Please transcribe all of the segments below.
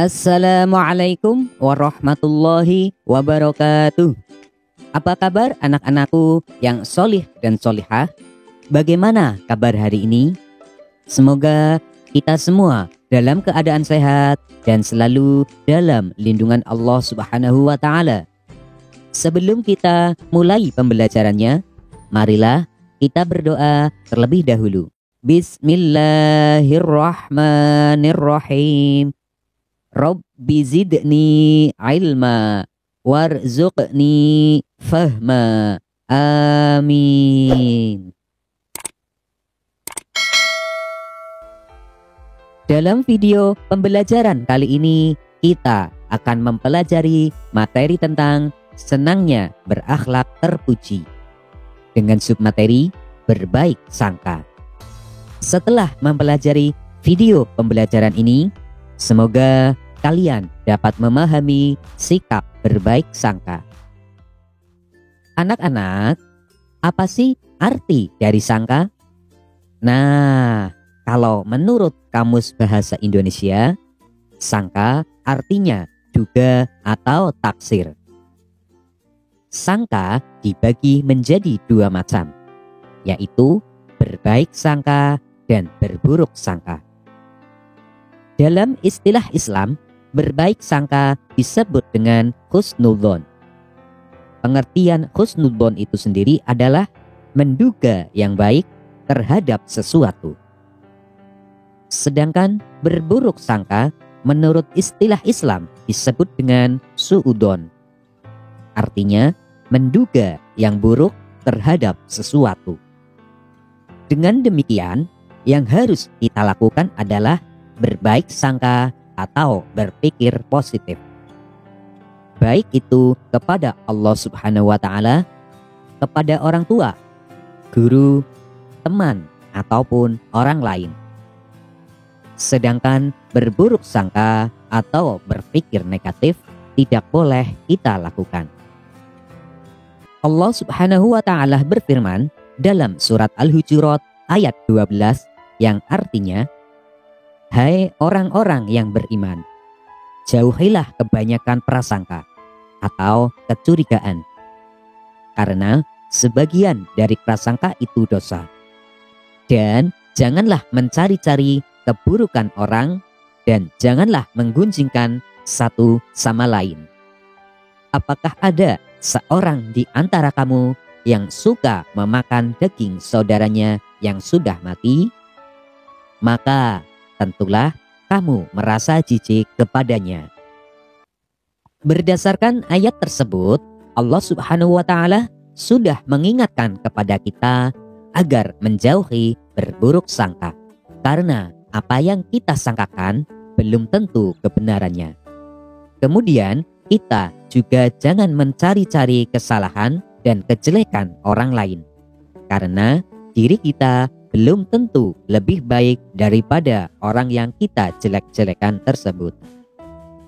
Assalamualaikum warahmatullahi wabarakatuh. Apa kabar anak-anakku yang solih dan solihah? Bagaimana kabar hari ini? Semoga kita semua dalam keadaan sehat dan selalu dalam lindungan Allah Subhanahu wa Ta'ala. Sebelum kita mulai pembelajarannya, marilah kita berdoa terlebih dahulu. Bismillahirrahmanirrahim. Rabbi zidni ilma warzuqni fahma. Amin. Dalam video pembelajaran kali ini, kita akan mempelajari materi tentang senangnya berakhlak terpuji dengan submateri berbaik sangka. Setelah mempelajari video pembelajaran ini, semoga kalian dapat memahami sikap berbaik sangka. Anak-anak, apa sih arti dari sangka? Nah, kalau menurut Kamus Bahasa Indonesia, sangka artinya duga atau taksir. Sangka dibagi menjadi dua macam, yaitu berbaik sangka dan berburuk sangka. Dalam istilah Islam, berbaik sangka disebut dengan husnudzon. Pengertian husnudzon itu sendiri adalah menduga yang baik terhadap sesuatu. Sedangkan berburuk sangka menurut istilah Islam disebut dengan suudzon. Artinya menduga yang buruk terhadap sesuatu. Dengan demikian, yang harus kita lakukan adalah berbaik sangka atau berpikir positif. Baik itu kepada Allah Subhanahu wa Ta'ala, kepada orang tua, guru, teman, ataupun orang lain. Sedangkan berburuk sangka atau berpikir negatif tidak boleh kita lakukan. Allah Subhanahu wa Ta'ala berfirman dalam surat Al-Hujurat ayat 12 yang artinya, hai orang-orang yang beriman, jauhilah kebanyakan prasangka atau kecurigaan, karena sebagian dari prasangka itu dosa. Dan janganlah mencari-cari keburukan orang, dan janganlah menggunjingkan satu sama lain. Apakah ada seorang di antara kamu yang suka memakan daging saudaranya yang sudah mati? Maka tentulah kamu merasa jijik kepadanya. Berdasarkan ayat tersebut, Allah Subhanahu wa Ta'ala sudah mengingatkan kepada kita agar menjauhi berburuk sangka, karena apa yang kita sangkakan belum tentu kebenarannya. Kemudian kita juga jangan mencari-cari kesalahan dan kejelekan orang lain, karena diri kita belum tentu lebih baik daripada orang yang kita jelek-jelekan tersebut.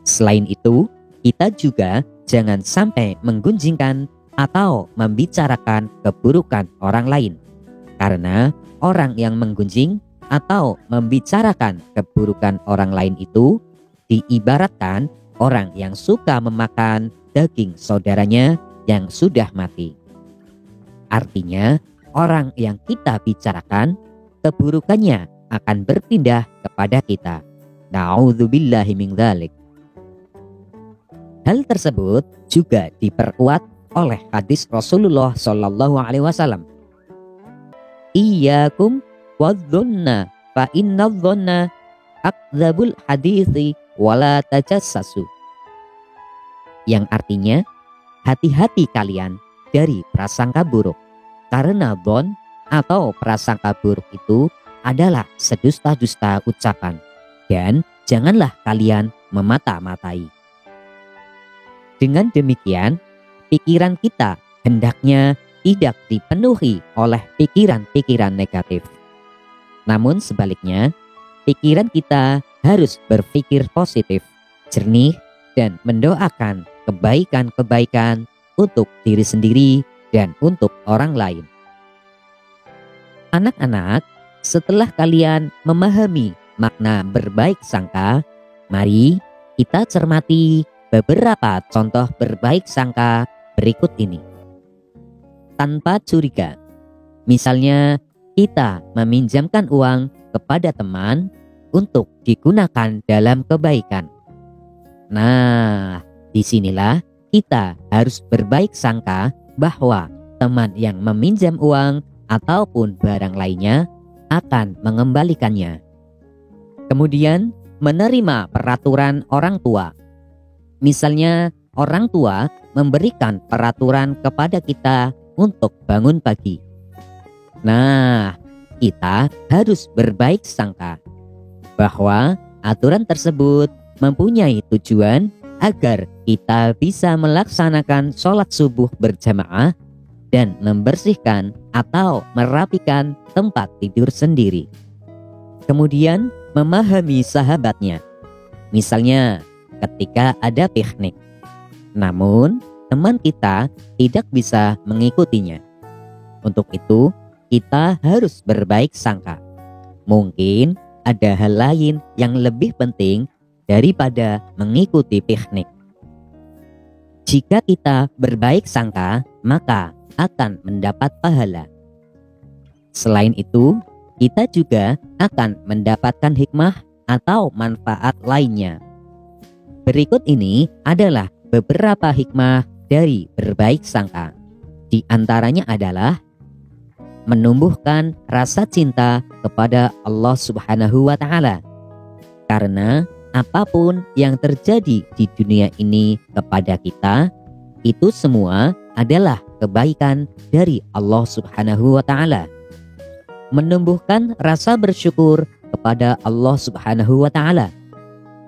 Selain itu, kita juga jangan sampai menggunjingkan atau membicarakan keburukan orang lain, karena orang yang menggunjing atau membicarakan keburukan orang lain itu diibaratkan orang yang suka memakan daging saudaranya yang sudah mati. Artinya, orang yang kita bicarakan, keburukannya akan berpindah kepada kita. Na'udzubillahi min dzalik. Hal tersebut juga diperkuat oleh hadis Rasulullah Shallallahu Alaihi Wasallam. Iyyakum wadh-dhunna fa innadh-dhunna akdzabul hadithi wala tajassasu. Yang artinya, hati-hati kalian dari prasangka buruk, karena dhon atau prasangka buruk itu adalah sedusta-dusta ucapan, dan janganlah kalian memata-matai. Dengan demikian, pikiran kita hendaknya tidak dipenuhi oleh pikiran-pikiran negatif. Namun sebaliknya, pikiran kita harus berpikir positif, jernih, dan mendoakan kebaikan-kebaikan untuk diri sendiri dan untuk orang lain. Anak-anak, setelah kalian memahami makna berbaik sangka, mari Kita cermati beberapa contoh berbaik sangka berikut ini. Tanpa curiga. Misalnya, kita meminjamkan uang kepada teman untuk digunakan dalam kebaikan. Nah, disinilah kita harus berbaik sangka bahwa teman yang meminjam uang ataupun barang lainnya akan mengembalikannya. Kemudian, menerima peraturan orang tua. Misalnya, orang tua memberikan peraturan kepada kita untuk bangun pagi. Nah, kita harus berbaik sangka bahwa aturan tersebut mempunyai tujuan agar kita bisa melaksanakan sholat subuh berjamaah dan membersihkan atau merapikan tempat tidur sendiri. Kemudian memahami sahabatnya. Misalnya ketika ada piknik, namun teman kita tidak bisa mengikutinya. Untuk itu kita harus berbaik sangka. Mungkin ada hal lain yang lebih penting daripada mengikuti piknik. Jika kita berbaik sangka, maka akan mendapat pahala. Selain itu, kita juga akan mendapatkan hikmah atau manfaat lainnya. Berikut ini adalah beberapa hikmah dari berbaik sangka. Di antaranya adalah menumbuhkan rasa cinta kepada Allah Subhanahu wa Ta'ala. Karena apapun yang terjadi di dunia ini kepada kita, itu semua adalah kebaikan dari Allah Subhanahu wa Ta'ala. Menumbuhkan rasa bersyukur kepada Allah Subhanahu wa Ta'ala.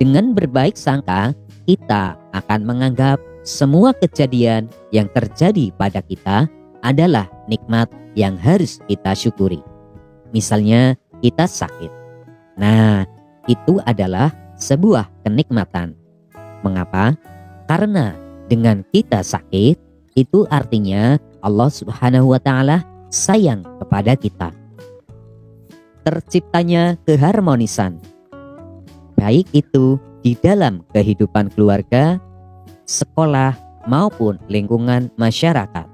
Dengan berbaik sangka, kita akan menganggap semua kejadian yang terjadi pada kita adalah nikmat yang harus kita syukuri. Misalnya kita sakit. Nah, itu adalah sebuah kenikmatan. Mengapa? Karena dengan kita sakit, itu artinya Allah Subhanahu wa Ta'ala sayang kepada kita. Terciptanya keharmonisan, baik itu di dalam kehidupan keluarga, sekolah, maupun lingkungan masyarakat.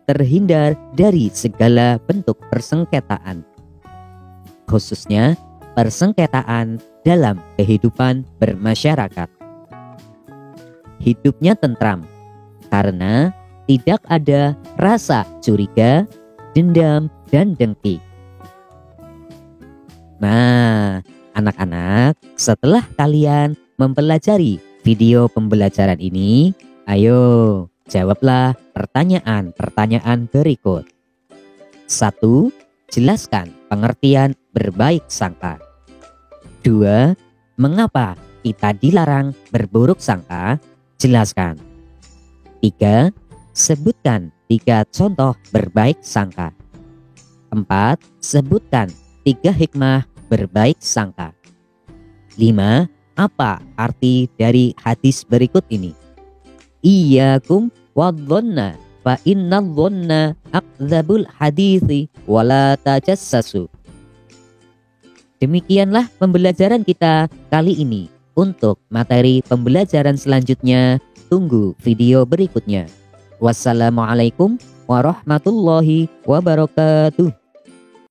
Terhindar dari segala bentuk persengketaan, khususnya persengketaan dalam kehidupan bermasyarakat. Hidupnya tentram, karena tidak ada rasa curiga, dendam, dan dengki. Nah, anak-anak, setelah kalian mempelajari video pembelajaran ini, ayo jawablah pertanyaan-pertanyaan berikut. 1. Jelaskan pengertian berbaik sangka. 2. Mengapa kita dilarang berburuk sangka? Jelaskan. 3. Sebutkan 3 contoh berbaik sangka. 4. Sebutkan 3 hikmah berbaik sangka. 5. Apa arti dari hadis berikut ini? Iyyakum wadh-dhanna fa innadh dhanna akdzabul hadithi wala tajassasu. Demikianlah pembelajaran kita kali ini. Untuk materi pembelajaran selanjutnya, tunggu video berikutnya. Wassalamualaikum warahmatullahi wabarakatuh.